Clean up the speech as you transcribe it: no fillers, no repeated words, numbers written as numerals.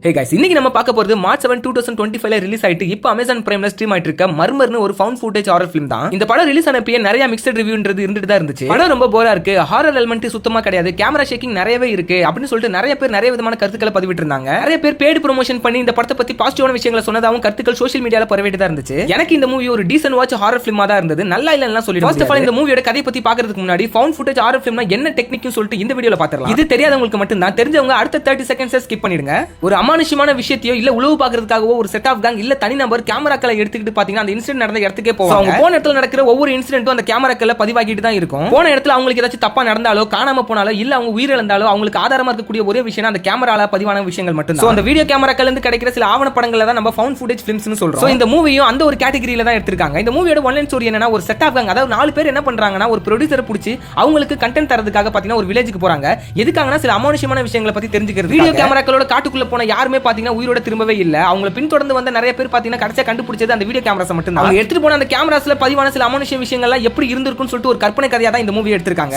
ஹே guys இன்னைக்கு நம்ம பார்க்க போறது மார்ச் 7 2025ல ரிலீஸ் ஆயிட்டு இப்போ Amazon Primeல ஸ்ட்ரீம் ஆயிட்டு இருக்க மர்மர்னு ஒரு ஃபவுண்ட் ஃபுட்டேஜ் ஹாரர் ஃபிலிம் தான். இந்த படம் ரிலீஸ் ஆனப்பயே நிறைய மிக்ஸ்ட் ரிவ்யூன்றது இருந்துட்டு தான் இருந்துச்சு. படம் ரொம்ப போரா இருக்கு, ஹாரர் எலிமெண்ட் சுத்தமா கிடையாது, கேமரா ஷேக்கிங் நிறையவே இருக்கு அப்படின்னு சொல்லிட்டு நிறைய பேர் நிறைய விதமான கருத்துக்களை பதிவிட்டு இருந்தாங்க. நிறைய பேர் பேட் ப்ரமோஷன் பண்ணி இந்த படத்தை பத்தி பாசிட்டிவான விஷயங்களை சொன்னதாவும் கருத்துக்கள் சோஷியல் மீடியால பரவிட்டு தான் இருந்துச்சு. எனக்கு இந்த மூவி ஒரு டீசன்ட் வாட்ச் ஹாரர் ஃபிலிமா தான் இருந்தது, நல்லா இல்லன்னா சொல்லிடுறேன். ஃபர்ஸ்ட் ஆஃப் ஆல் இந்த மூவியோட கதை பத்தி பார்க்கிறதுக்கு முன்னாடி ஃபவுண்ட் ஃபுட்டேஜ் ஹாரர் ஃபிலிம்னா என்ன டெக்னிக்னு சொல்லிட்டு இந்த வீடியோல பாத்துறலாம். இது தெரியாதவங்களுக்கு மட்டும் தான், தெரிஞ்சவங்க அடுத்த 30 செகண்ட்ஸ் ஸ்கிப் பண்ணிடுங்க. ஒரு அமானுஷ்யமான விஷயத்தை இல்ல உளவு பாக்குறதுக்காகவோ ஒரு செட் ஆஃப் கேங் இல்ல தனி நபர் கேமராக்களை எடுத்துக்கிட்டு பாத்தீங்கன்னா அந்த இன்சிடென்ட் நடந்த இடத்துக்கே போவாங்க. அவங்க போன இடத்துல நடக்கிற ஒவ்வொரு இன்சிடென்ட்டும் அந்த கேமராக்களை பதிவாகிட்டு தான் இருக்கும். போன இடத்துல அவங்களுக்கு ஏதாச்சும் தப்பா நடந்தாலோ காணாம போனாலோ இல்ல அவங்க உயிரிழந்தாலோ அவங்களுக்கு ஆதாரமா இருக்கக்கூடிய ஒரே விஷயம் அந்த கேமரால பதிவான விஷயங்கள் மட்டும் தான். அந்த வீடியோ கேமராக்கள் இருந்து கிடைக்கிற சில ஆவண படங்களை தான் நம்ம ஃபவுண்ட் ஃபுட்டேஜ் ஃபிலிம்ஸ்னு சொல்றோம். இந்த மூவியும் அந்த ஒரு கேட்டகரியில தான் எடுத்திருக்காங்க. இந்த மூவியோட ஒன்லைன் ஸ்டோரி என்னன்னா, ஒரு செட் ஆஃப் கேங், அதாவது 4 பேர் என்ன பண்றாங்கன்னா ஒரு ப்ரொடியூசரை பிடிச்சி அவங்களுக்கு கண்டென்ட் தரதுக்காக பாத்தீங்கன்னா ஒரு வில்லேஜுக்கு போறாங்க. எதுக்காகனா சில அமானுஷ்யமான விஷயங்களை பத்தி தெரிஞ்சுக்கிறது. வீடியோ கேமராக்களோட காட்டுக்குள்ள போன யாருமே பாத்தீங்கன்னா உயிரோட திரும்பவே இல்ல. அவங்க பின்தொடர்ந்து வந்த நிறைய பேர் பாத்தீங்கன்னா கடைசியா கண்டுபிடிச்சது அந்த வீடியோ கேமராஸ் மட்டும் தான். அவங்க எடுத்துட்டு போன அந்த கேமராஸ்ல பதிவான சில அமானுஷ்ய விஷயங்கள்லாம் எப்படி இருந்திருக்கும்னு சொல்லிட்டு ஒரு கற்பனை கதையா தான் இந்த மூவி எடுத்திருக்காங்க.